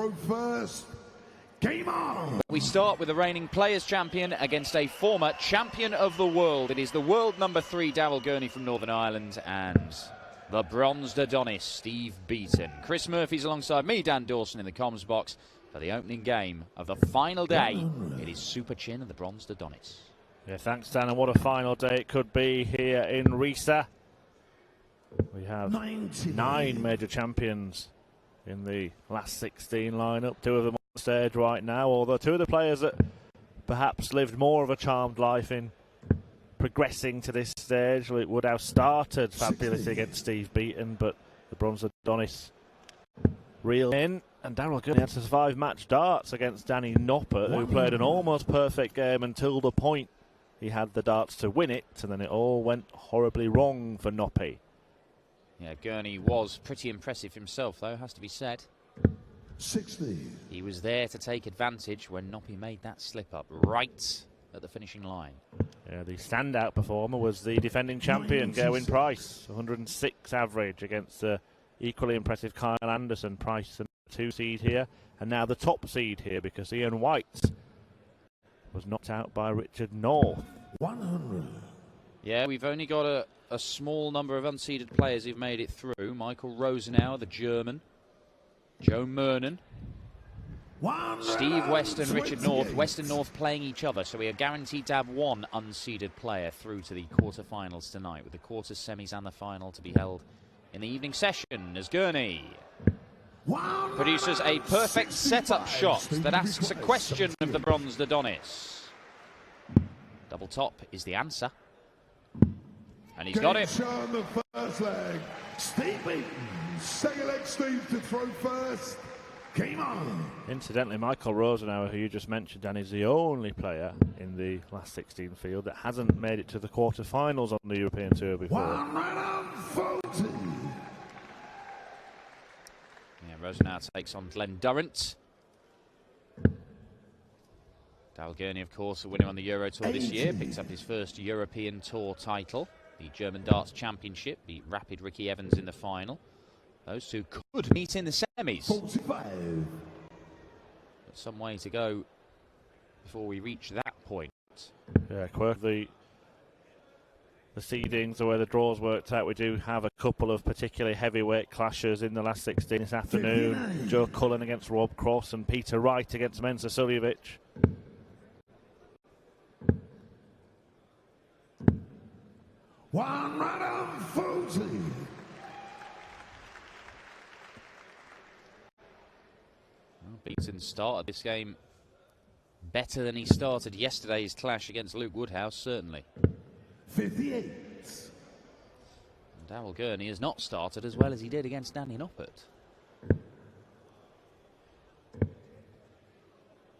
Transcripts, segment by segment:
First, game on! We start with the reigning Players' Champion against a former Champion of the World. It is the world number 3, Daryl Gurney from Northern Ireland, and the bronzed Adonis, Steve Beaton. Chris Murphy's alongside me, Dan Dawson, in the comms box for the opening game of the final day. It is Super Chin and the bronzed Adonis. Yeah, thanks, Dan, and what a final day it could be here in Risa. We have 9 major champions in the last 16 lineup, 2 of them on stage right now, although 2 of the players that perhaps lived more of a charmed life in progressing to this stage. Woodhouse started fabulously against Steve Beaton, but the bronze Adonis reeled in, and Daryl Gurney had to survive match darts against Danny Noppert, who played an almost perfect game until the point he had the darts to win it, and then it all went horribly wrong for Noppy. Yeah, Gurney was pretty impressive himself, though, has to be said. 60. He was there to take advantage when Noppy made that slip-up right at the finishing line. Yeah, the standout performer was the defending champion, Gerwyn Price. 106 average against the equally impressive Kyle Anderson. Price, the 2 seed here, and now the top seed here because Ian White was knocked out by Richard North. 100. Yeah, we've only got a small number of unseeded players who've made it through. Michael Rosenauer, the German. Joe Mernon. Steve West and Richard North. West and North playing each other, so we are guaranteed to have 1 unseeded player through to the quarterfinals tonight, with the quarters, semis and the final to be held in the evening session as Gurney produces a perfect setup shot that asks a question of the bronzed Adonis. Double top is the answer. And he's got it. The first leg. Steve Beaton. Second leg, Steve to throw first. Game on. Incidentally, Michael Rosenauer, who you just mentioned, Dan, is the only player in the last 16 field that hasn't made it to the quarterfinals on the European Tour before. 140. Yeah, Rosenauer takes on Glenn Durrant. Daryl Gurney, of course, a winner on the Euro Tour this year, picks up his first European Tour title. The German Darts Championship, beat Rapid Ricky Evans in the final. Those 2 could meet in the semis. 45. But some way to go before we reach that point. Yeah, quirk the seedings, the way the draws worked out, we do have a couple of particularly heavyweight clashes in the last 16 this afternoon. 59. Joe Cullen against Rob Cross and Peter Wright against Mensa Suljovic. 140. Well, Beaton started this game better than he started yesterday's clash against Luke Woodhouse, certainly. 58. And Daryl Gurney has not started as well as he did against Danny Noppert.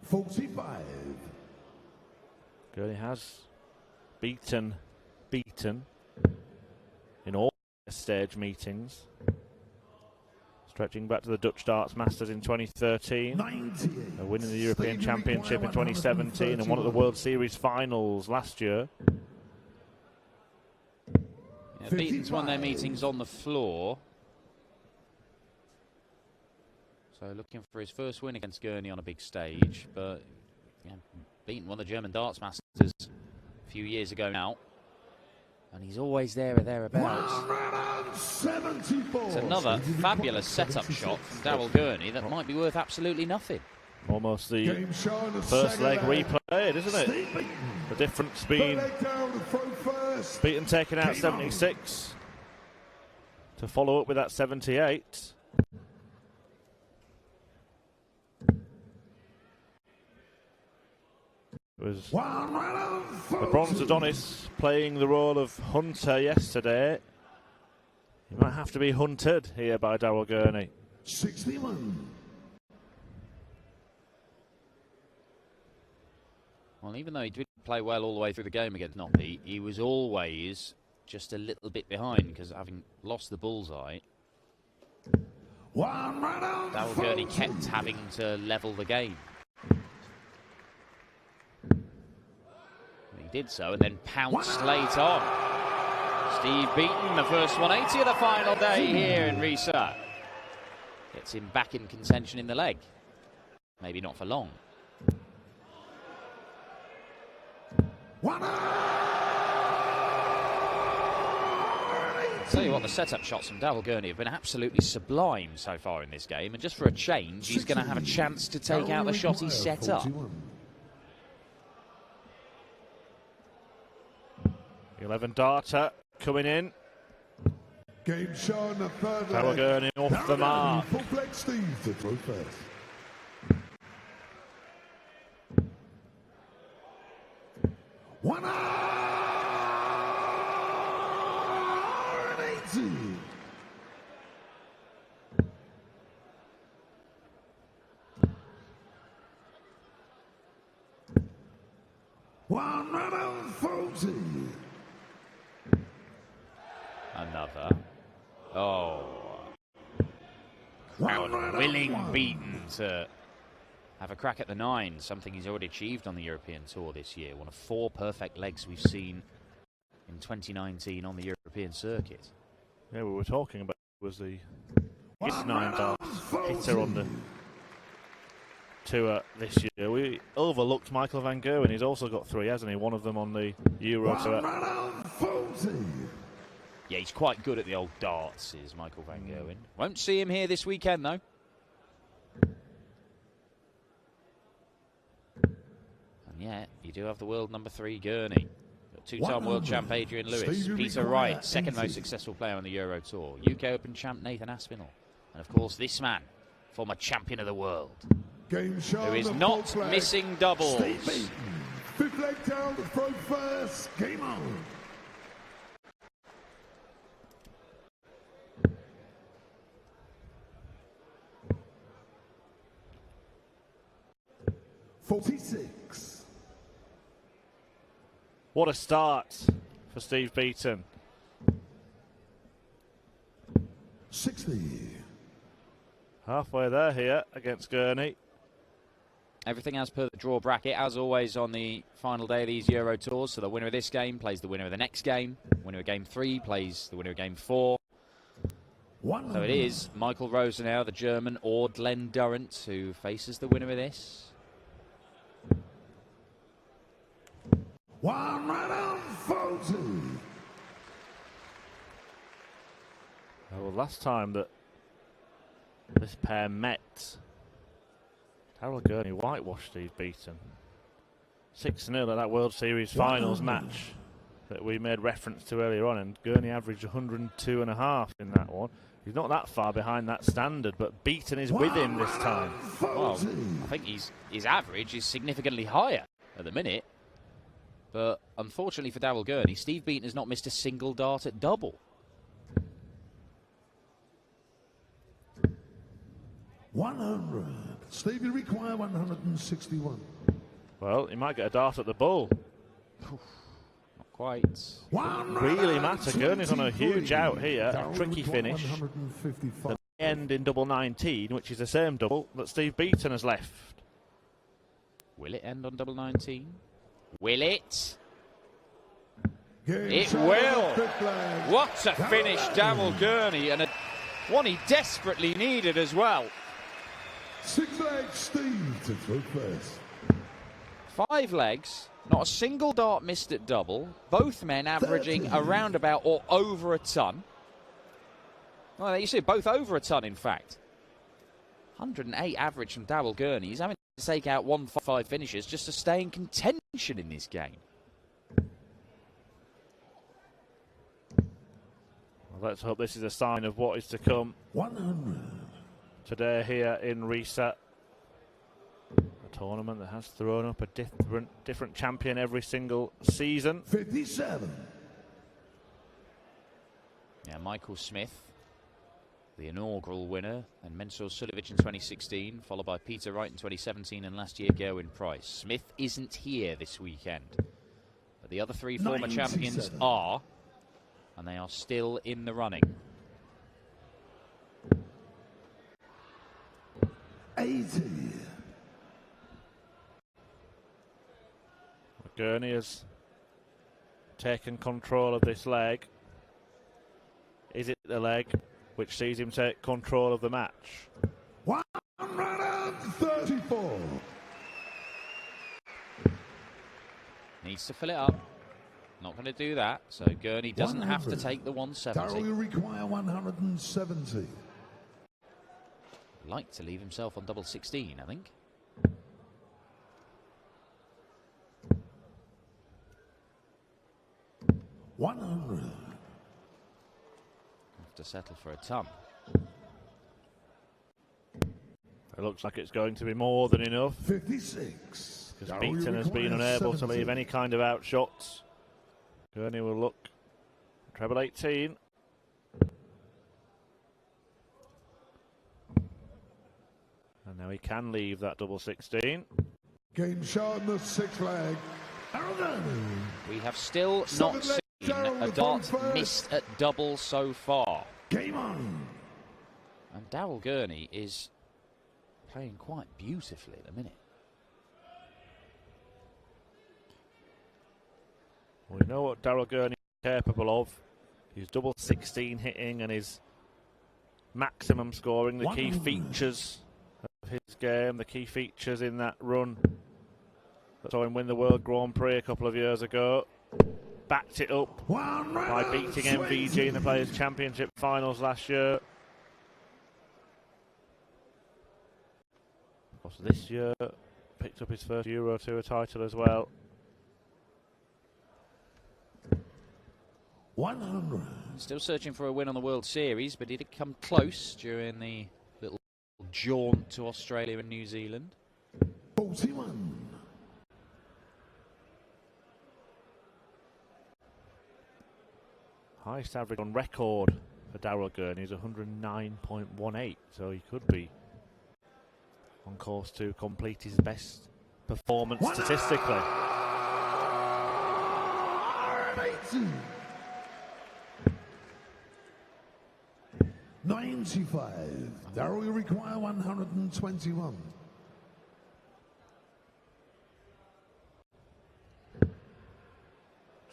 45. Gurney has beaten in all stage meetings, stretching back to the Dutch Darts Masters in 2013, winning the European Championship in 2017 and one at the World Series finals last year. Yeah, Beaton's won their meetings on the floor, so looking for his first win against Gurney on a big stage. But yeah, Beaton won the German Darts Masters a few years ago now, and he's always there or thereabouts. It's another fabulous setup shot from Daryl Gurney that might be worth absolutely nothing. Almost the first leg replayed, isn't it? The difference being Beaton taking out 76 to follow up with that 78. It was the bronze Adonis playing the role of hunter yesterday. He might have to be hunted here by Daryl Gurney. 61. Well, even though he did play well all the way through the game against Noppy, he was always just a little bit behind because having lost the bullseye, Daryl Gurney kept having to level the game. He did so and then pounced late on. Steve Beaton, the first 180 of the final day here in Risa. Gets him back in contention in the leg. Maybe not for long. Tell you what, the setup shots from Daryl Gurney have been absolutely sublime so far in this game, and just for a change, he's going to have a chance to take out the shot he set up. 11 darter coming in. Game shown the third Daryl Gurney off the mark. Full flex Steve to throw first. One hour and 80. One and 40. Another. Oh. Crowd willing Beaton to have a crack at the 9, something he's already achieved on the European Tour this year. One of 4 perfect legs we've seen in 2019 on the European circuit. Yeah, we were talking about was the 9 darts hitter on the tour this year. We overlooked Michael van Gerwen. He's also got 3, hasn't he? One of them on the Euro Tour. Yeah, he's quite good at the old darts, is Michael van Gerwen. Won't see him here this weekend, though. And yet, you do have the world number 3, Gurney. Two-time world champ Adrian Lewis. Peter Wright, second most successful player on the Euro Tour. UK Open champ Nathan Aspinall. And, of course, this man, former champion of the world, who is not missing doubles. Fifth leg down, throw first, game on. What a start for Steve Beaton. 60. Halfway there here against Gurney. Everything as per the draw bracket, as always on the final day of these Euro Tours. So the winner of this game plays the winner of the next game. Winner of game 3 plays the winner of game 4. So it is Michael Rosenau, the German, or Glenn Durrant, who faces the winner of this. One round 40. Well, last time that this pair met, Daryl Gurney whitewashed Steve Beaton. 6-0 at that World Series finals match that we made reference to earlier on, and Gurney averaged 102.5 in that one. He's not that far behind that standard, but Beaton is with him this time. Well, I think his average is significantly higher at the minute. But unfortunately for Daryl Gurney, Steve Beaton has not missed a single dart at double. 100. Steve, you require 161. Well, he might get a dart at the bull. Not quite. Really matter. Gurney's on a huge out here. A tricky finish. The end in double 19, which is the same double that Steve Beaton has left. Will it end on double 19? Will it? Game It will. What a finish, Daryl Gurney, and one he desperately needed as well. 6 legs, Steve to throw first. 5 legs, not a single dart missed at double. Both men averaging around about or over a ton. Well, you see, both over a ton, in fact. 108 average from Daryl Gurney. He's having to take out 1-5 finishes just to stay in contention in this game. Well, let's hope this is a sign of what is to come 100. today here in Riesa. A tournament that has thrown up a different champion every single season. 57. Yeah, Michael Smith, the inaugural winner, and Mensur Suljovic in 2016, followed by Peter Wright in 2017 and last year Gerwin Price. Smith isn't here this weekend, but the other 3 former champions are, and they are still in the running. 80. Gurney has taken control of this leg. Is it the leg which sees him take control of the match? 134. Needs to fill it up. Not going to do that. So Gurney doesn't have to take the 170. Daryl, you require 170. Like to leave himself on double 16, I think. 100. Have to settle for a ton. It looks like it's going to be more than enough. 56. Because Beaton has been unable to leave any kind of out shots. Gurney will look. Treble 18. And now he can leave that double 16. Game shot in the 6th leg. We have still not seen a dart missed at double so far. Game on. And Daryl Gurney is playing quite beautifully at the minute. We know what Daryl Gurney is capable of. His double 16 hitting and his maximum scoring, the key features of his game, the key features in that run that saw him win the World Grand Prix a couple of years ago. Backed it up by beating MVG in the Players' Championship finals last year. Of course, this year picked up his first Euro Tour title as well. 100. Still searching for a win on the World Series, but he did come close during the little jaunt to Australia and New Zealand. 41. Highest average on record for Daryl Gurney is 109.18, so he could be on course to complete his best performance statistically. 95. Daryl, you require 121.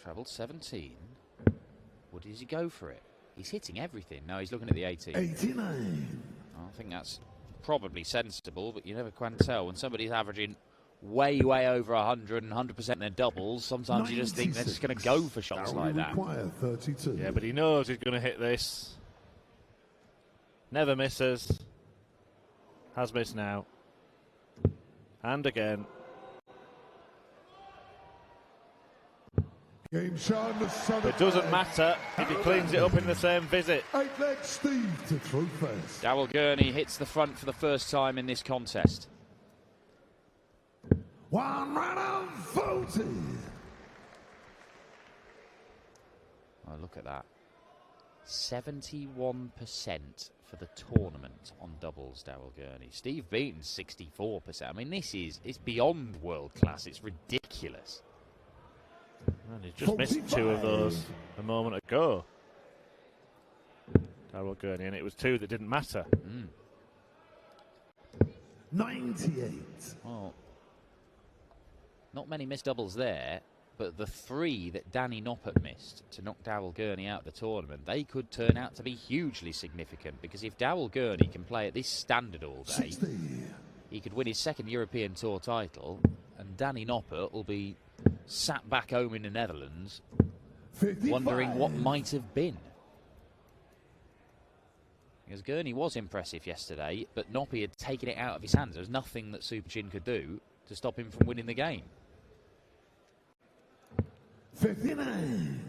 Treble 17. What does he go for it? He's hitting everything. No, he's looking at the 18. 89. I think that's probably sensible, but you never can tell. When somebody's averaging way over 100 and 100% in their doubles, sometimes 96. You just think they're just going to go for shots like that. 32. Yeah, but he knows he's going to hit this. Never misses. Has missed now. And again. Game shot in the 7th. It doesn't matter if he cleans it up in the same visit. 8 leg Steve to throw first. Daryl Gurney hits the front for the first time in this contest. 140. Oh, look at that. 71% for the tournament on doubles, Daryl Gurney. Steve Beaton, 64%. I mean, it's beyond world class. It's ridiculous. And he's just 45. Missed 2 of those a moment ago. Daryl Gurney, and it was 2 that didn't matter. 98. Well, not many missed doubles there, but the 3 that Danny Noppert missed to knock Daryl Gurney out of the tournament, they could turn out to be hugely significant, because if Daryl Gurney can play at this standard all day, 60. He could win his 2nd European Tour title, and Danny Noppert will be sat back home in the Netherlands 55. wondering what might have been. Because Gurney was impressive yesterday, but Noppy had taken it out of his hands. There was nothing that Super Chin could do to stop him from winning the game. 59.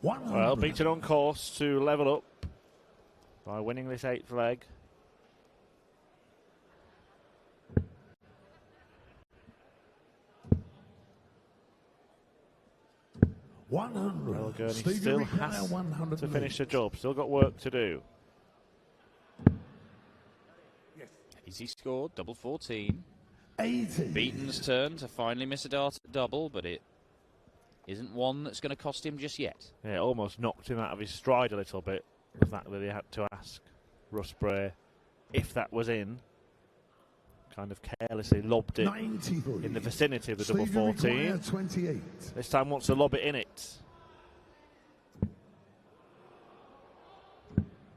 Well, Beaton on course to level up by winning this 8th leg. Well, Gurney still has to finish the job. Still got work to do. Easy score, double 14. 80. Beaton's turn to finally miss a dart at double, but it isn't one that's going to cost him just yet. Yeah, it almost knocked him out of his stride a little bit. The fact that he had to ask Russ Bray if that was in. Kind of carelessly lobbed it 93. in the vicinity of the double 14. 28. This time wants to lob it in it.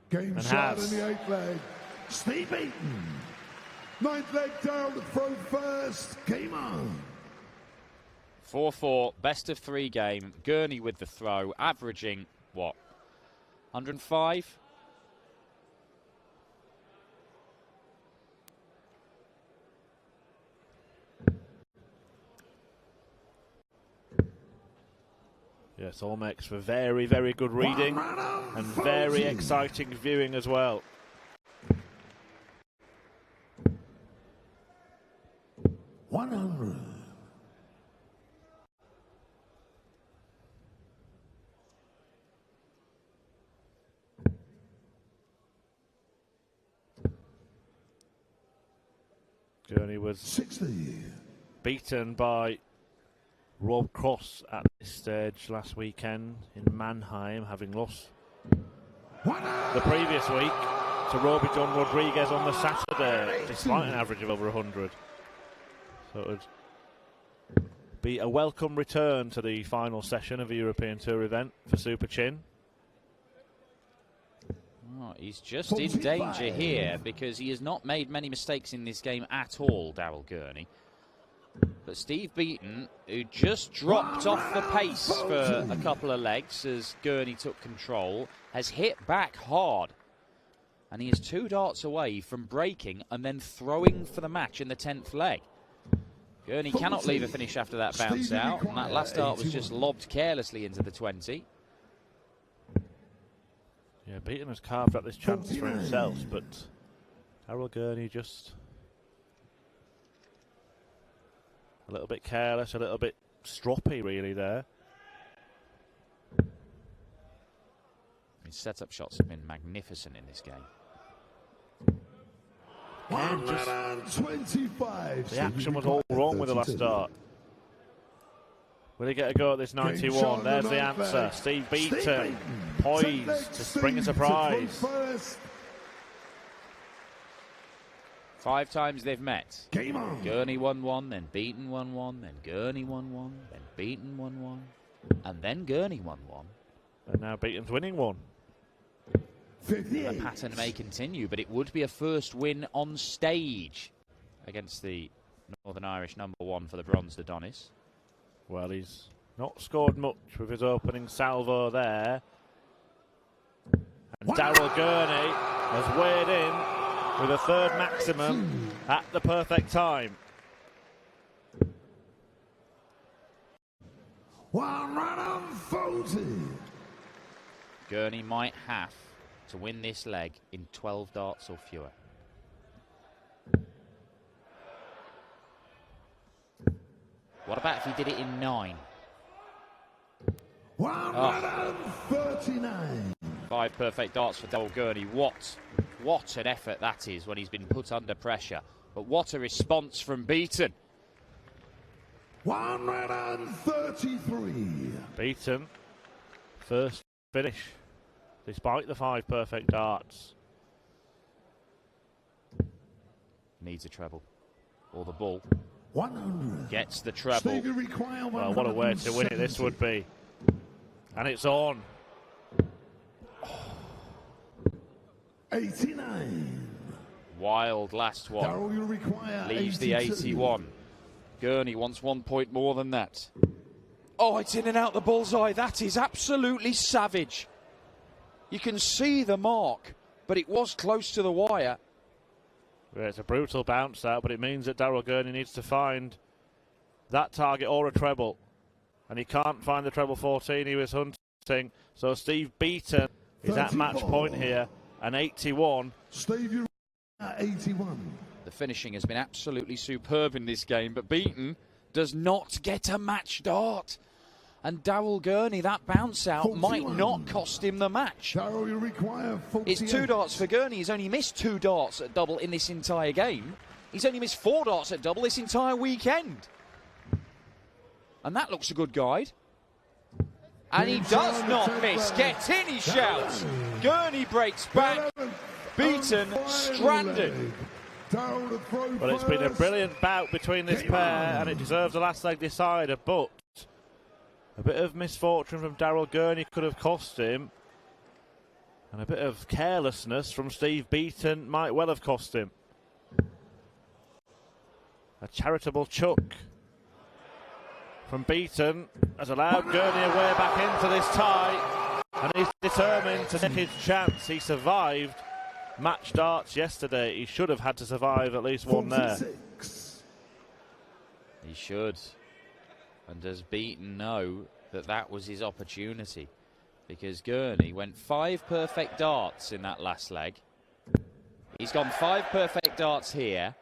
Game And shot has. in the 8th leg. Steve Beaton. Ninth leg down to throw first. Game on. 4-4, best of 3 game. Gurney with the throw, averaging, what, 105? Yes, all makes for very, very good reading and very exciting viewing as well. Gurney was 60. Beaten by Rob Cross at this stage last weekend in Mannheim, having lost the previous week to Roby John Rodriguez on the Saturday, despite an average of over 100. So it would be a welcome return to the final session of a European Tour event for Super Chin. Oh, he's just in danger here because he has not made many mistakes in this game at all, Daryl Gurney. But Steve Beaton, who just dropped off the pace for a couple of legs as Gurney took control, has hit back hard. And he is 2 darts away from breaking and then throwing for the match in the 10th leg. Gurney cannot leave a finish after that bounce out, and that last dart was just lobbed carelessly into the 20. Yeah, Beaton has carved out this chance for himself, but Daryl Gurney just a little bit careless, a little bit stroppy really there. His setup shots have been magnificent in this game. The action was all wrong with the last start. Will he get a go at this 91? There's the answer. Steve Beaton poised to spring a surprise. 5 times they've met. Gurney 1-1, then Beaton 1-1, then Gurney 1-1, then Beaton 1-1, and then Gurney 1-1. And now Beaton's winning one. The pattern may continue, but it would be a first win on stage against the Northern Irish #1 for the bronze Adonis. Well, he's not scored much with his opening salvo there. And Daryl Gurney has weighed in with a 3rd maximum at the perfect time. Gurney might have to win this leg in 12 darts or fewer. What about if he did it in 9? 139. 5 perfect darts for Daryl Gurney. What an effort that is when he's been put under pressure. But what a response from Beaton. 133. Beaton, first finish, despite the 5 perfect darts. Needs a treble. Or the ball. 100. Gets the treble. Well, what a way to win it this would be. And it's on. 89. Wild last one. Leaves the 81. Gurney wants 1 point more than that. Oh, it's in and out the bullseye. That is absolutely savage. You can see the mark, but it was close to the wire. Yeah, it's a brutal bounce out, but it means that Daryl Gurney needs to find that target or a treble. And he can't find the treble 14 he was hunting. So Steve Beaton is at match point here. An 81. Steve, you're at 81. The finishing has been absolutely superb in this game, but Beaton does not get a match dart. And Daryl Gurney, that bounce out 41. Might not cost him the match. Daryl, you require 48. It's 2 darts for Gurney. He's only missed 2 darts at double in this entire game. He's only missed 4 darts at double this entire weekend. And that looks a good guide. And he does not miss. Get in, he shouts. Gurney breaks back. Beaton stranded. Well, it's been a brilliant bout between this pair, and it deserves a last leg decider, but a bit of misfortune from Daryl Gurney could have cost him. And a bit of carelessness from Steve Beaton might well have cost him. A charitable chuck from Beaton has allowed Gurney a way back into this tie, and he's determined to take his chance. He survived match darts yesterday. He should have had to survive at least one there. He should. And does Beaton know that that was his opportunity? Because Gurney went 5 perfect darts in that last leg. He's gone 5 perfect darts here.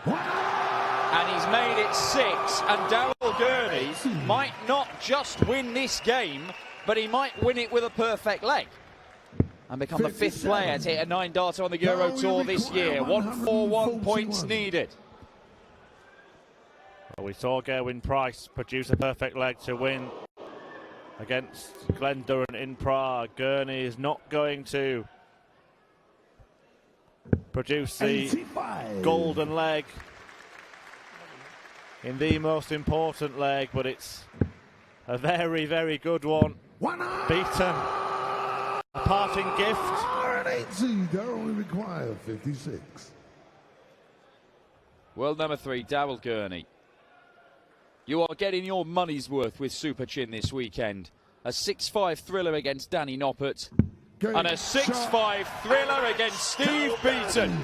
And he's made it 6. And Daryl Gurney might not just win this game, but he might win it with a perfect leg. And become the 5th player to hit a 9-darter on the Euro Tour this year. 141 points needed. Well, we saw Gerwyn Price produce a perfect leg to win against Glenn Durrant in Prague. Gurney is not going to produce the 85. golden leg in the most important leg, but it's a very, very good one. Beaton, a parting gift. They only require 56. World number 3, Daryl Gurney. You are getting your money's worth with Super Chin this weekend. A 6-5 thriller against Danny Noppert. And a 6-5 thriller against Steve Beaton.